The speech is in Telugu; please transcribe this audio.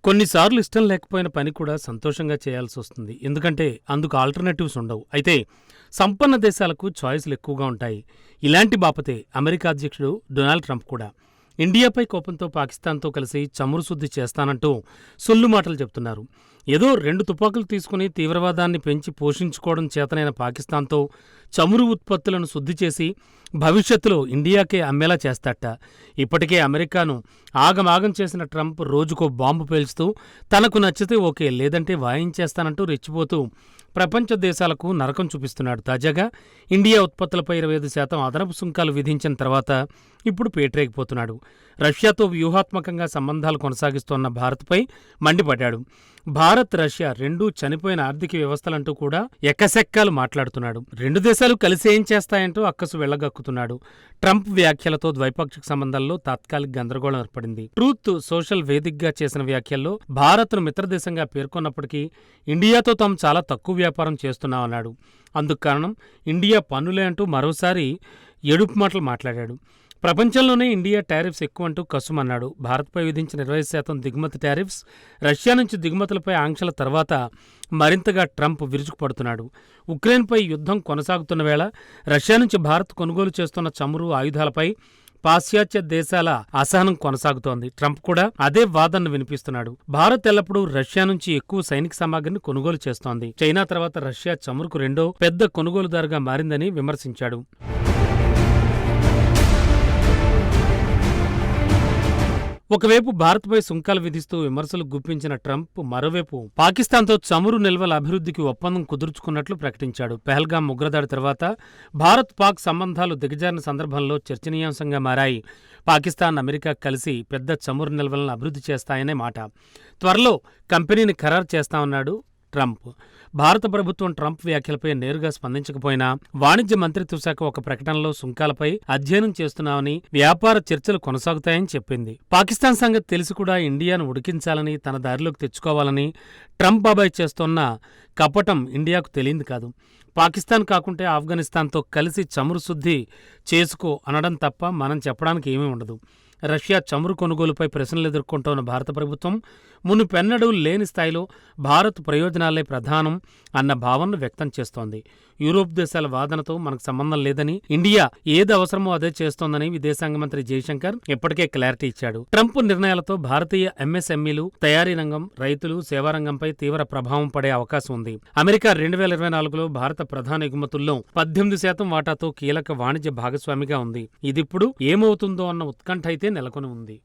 కొన్నిసార్లు ఇష్టం లేకపోయిన పని కూడా సంతోషంగా చేయాల్సొస్తుంది. ఎందుకంటే అందుకు ఆల్టర్‌నేటివ్స్ ఉండవు. అయితే సంపన్న దేశాలకు చాయిస్‌లు ఎక్కువగా ఉంటాయి. ఇలాంటి బాపతే అమెరికా అధ్యక్షుడు డొనాల్డ్ ట్రంప్ కూడా. ఇండియాపై కోపంతో పాకిస్తాన్‌తో కలిసి చమురు శుద్ధి చేస్తానంటూ సొల్లు మాటలు చెప్తున్నారు. ఏదో 2 తుపాకులు తీసుకుని తీవ్రవాదాన్ని పెంచి పోషించుకోవడం చేతనైన పాకిస్తాన్‌తో చమురు ఉత్పత్తులను శుద్ధి చేసి భవిష్యత్తులో ఇండియాకే అమ్మేలా చేస్తాడట. ఇప్పటికే అమెరికాను ఆగమాగం చేసిన ట్రంప్ రోజుకో బాంబు పేల్చుతూ తనకు నచ్చితే ఓకే, లేదంటే వాయించేస్తానంటూ రెచ్చిపోతూ ప్రపంచ దేశాలకు నరకం చూపిస్తున్నాడు. తాజాగా ఇండియా ఉత్పత్తులపై 25% అదనపు సుంకాలు విధించిన తర్వాత ఇప్పుడు పేటరేగిపోతున్నాడు. రష్యాతో వ్యూహాత్మకంగా సంబంధాలు కొనసాగిస్తోన్న భారత్పై మండిపడ్డాడు. భారత్, రష్యా రెండూ చనిపోయిన ఆర్థిక వ్యవస్థలంటూ కూడా ఎకసెక్కాలు మాట్లాడుతున్నాడు. 2 దేశాలు కలిసి ఏం చేస్తాయంటూ అక్కసు వెళ్లగక్కుతున్నాడు. ట్రంప్ వ్యాఖ్యలతో ద్వైపాక్షిక సంబంధాల్లో తాత్కాలిక గందరగోళం ఏర్పడింది. ట్రూత్ సోషల్ వేదికగా చేసిన వ్యాఖ్యల్లో భారత్ను మిత్రదేశంగా పేర్కొన్నప్పటికీ ఇండియాతో తాము చాలా తక్కువ వ్యాపారం చేస్తున్నామన్నాడు. అందుకు కారణం ఇండియా పన్నులే అంటూ మరోసారి ఎడుపు మాటలు మాట్లాడాడు. ప్రపంచంలోనే ఇండియా టారిఫ్స్ ఎక్కువంటూ కసుమన్నాడు. భారత్పై విధించిన 20% దిగుమతి టారిఫ్స్, రష్యా నుంచి దిగుమతులపై ఆంక్షల తర్వాత మరింతగా ట్రంప్ విరుచుకుపడుతున్నాడు. ఉక్రెయిన్పై యుద్ధం కొనసాగుతున్న వేళ రష్యా నుంచి భారత్ కొనుగోలు చేస్తున్న చమురు, ఆయుధాలపై పాశ్చాత్య దేశాల అసహనం కొనసాగుతోంది. ట్రంప్ కూడా అదే వాదనను వినిపిస్తున్నాడు. భారత్ ఎల్లప్పుడూ రష్యా నుంచి ఎక్కువ సైనిక సామాగ్రిని కొనుగోలు చేస్తోంది. చైనా తర్వాత రష్యా చమురుకు రెండో పెద్ద కొనుగోలుదారుగా మారిందని విమర్శించాడు. ఒకవైపు భారత్పై సుంకాలు విధిస్తూ విమర్శలు గుప్పించిన ట్రంప్ మరోవైపు పాకిస్తాన్తో చమురు నిల్వల అభివృద్ధికి ఒప్పందం కుదుర్చుకున్నట్లు ప్రకటించాడు. పెహల్గాం ఉగ్రదాడి తర్వాత భారత్ పాక్ సంబంధాలు దిగజారిన సందర్భంలో చర్చనీయాంశంగా మారాయి. పాకిస్తాన్, అమెరికా కలిసి పెద్ద చమురు నిల్వలను అభివృద్ధి చేస్తాయనే మాట. త్వరలో కంపెనీని ఖరారు చేస్తామన్నాడు ట్రంప్. భారత ప్రభుత్వం ట్రంప్ వ్యాఖ్యలపై నేరుగా స్పందించకపోయినా వాణిజ్య మంత్రిత్వ శాఖ ఒక ప్రకటనలో సుంకాలపై అధ్యయనం చేస్తున్నామని, వ్యాపార చర్చలు కొనసాగుతాయని చెప్పింది. పాకిస్తాన్ సంగతి తెలిసి కూడా ఇండియాను ఉడికించాలని, తన దారిలోకి తెచ్చుకోవాలని ట్రంప్ బాబాయ్ చేస్తోన్న కపటం ఇండియాకు తెలియంది కాదు. పాకిస్తాన్ కాకుంటే ఆఫ్ఘనిస్తాన్తో కలిసి చమురు శుద్ధి చేసుకో అనడం తప్ప మనం చెప్పడానికి ఏమీ ఉండదు. రష్యా చమురు కొనుగోలుపై ప్రశ్నలు ఎదుర్కొంటోన్న భారత ప్రభుత్వం మునుపెన్నడూ లేని స్థాయిలో భారత్ ప్రయోజనాలే ప్రధానం అన్న భావనను వ్యక్తం చేస్తోంది. యూరోప్ దేశాల వాదనతో మనకు సంబంధం లేదని, ఇండియా ఏది అవసరమో అదే చేస్తోందని విదేశాంగ మంత్రి జయశంకర్ ఇప్పటికే క్లారిటీ ఇచ్చాడు. ట్రంప్ నిర్ణయాలతో భారతీయ ఎంఎస్ఎంఈలు, తయారీ రంగం, రైతులు, సేవారంగంపై తీవ్ర ప్రభావం పడే అవకాశం ఉంది. అమెరికా 2024లో భారత ప్రధాన ఎగుమతుల్లో 18% వాటాతో కీలక వాణిజ్య భాగస్వామిగా ఉంది. ఇదిప్పుడు ఏమవుతుందో అన్న ఉత్కంఠ అయితే నెలకొని ఉంది.